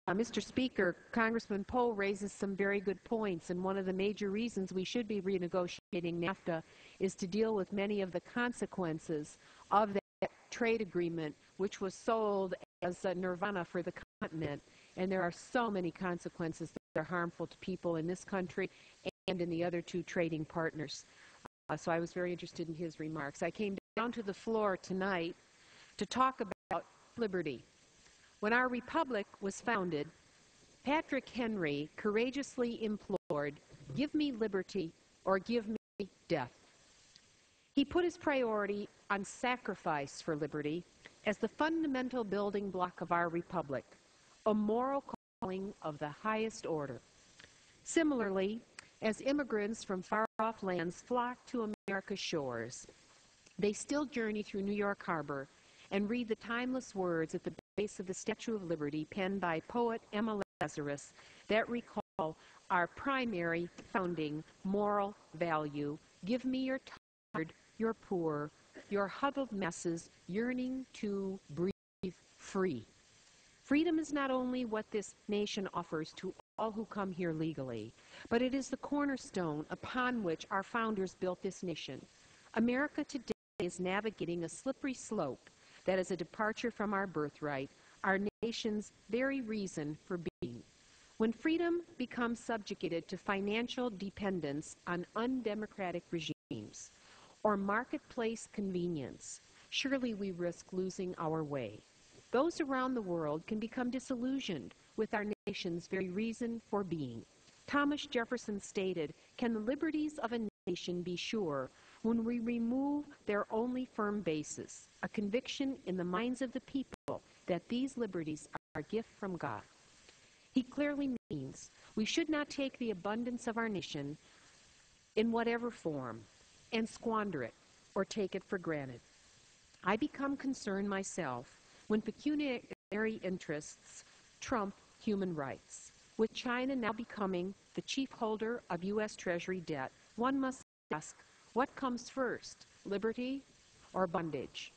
Mr. Speaker, Congressman Poe raises some very good points, and one of the major reasons we should be renegotiating NAFTA is to deal with many of the consequences of that trade agreement, which was sold as a nirvana for the continent. And there are so many consequences that are harmful to people in this country and in the other two trading partners. So I was very interested in his remarks. I came down to the floor tonight to talk about liberty. When our republic was founded, Patrick Henry courageously implored, "Give me liberty or give me death." He put his priority on sacrifice for liberty as the fundamental building block of our republic, a moral calling of the highest order. Similarly, as immigrants from far-off lands flock to America's shores, they still journey through New York Harbor and read the timeless words at the base of the Statue of Liberty penned by poet Emma Lazarus that recall our primary founding moral value: give me your tired, your poor, your huddled messes yearning to breathe free. Freedom is not only what this nation offers to all who come here legally, but it is the cornerstone upon which our founders built this nation. America today is navigating a slippery slope that is a departure from our birthright, our nation's very reason for being. When freedom becomes subjugated to financial dependence on undemocratic regimes or marketplace convenience, surely we risk losing our way. Those around the world can become disillusioned with our nation's very reason for being. Thomas Jefferson stated, "Can the liberties of a nation be sure when we remove their only firm basis, a conviction in the minds of the people that these liberties are a gift from God?" He clearly means we should not take the abundance of our nation in whatever form and squander it or take it for granted. I become concerned myself when pecuniary interests trump human rights. With China now becoming the chief holder of U.S. Treasury debt, one must ask, what comes first, liberty or bondage?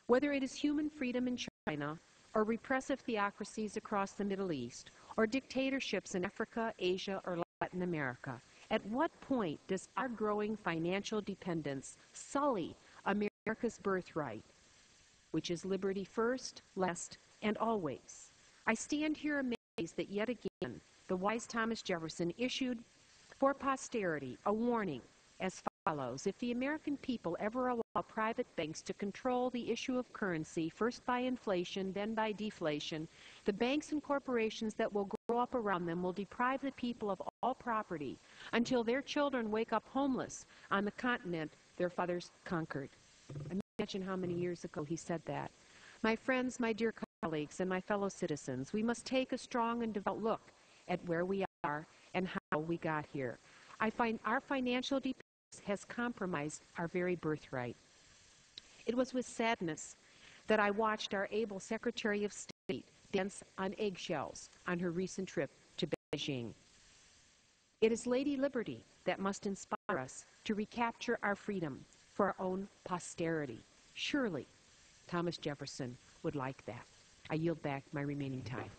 Whether it is human freedom in China, or repressive theocracies across the Middle East, or dictatorships in Africa, Asia, or Latin America, at what point does our growing financial dependence sully America's birthright, which is liberty first, last, and always? I stand here amazed that yet again the wise Thomas Jefferson issued for posterity a warning as follows: if the American people ever allow private banks to control the issue of currency, first by inflation, then by deflation, the banks and corporations that will grow up around them will deprive the people of all property until their children wake up homeless on the continent their fathers conquered. Imagine how many years ago he said that. My friends, my dear colleagues, and my fellow citizens, we must take a strong and devout look at where we are and how we got here. I find our financial dependence has compromised our very birthright. It was with sadness that I watched our able Secretary of State dance on eggshells on her recent trip to Beijing. It is Lady Liberty that must inspire us to recapture our freedom for our own posterity. Surely Thomas Jefferson would like that. I yield back my remaining time.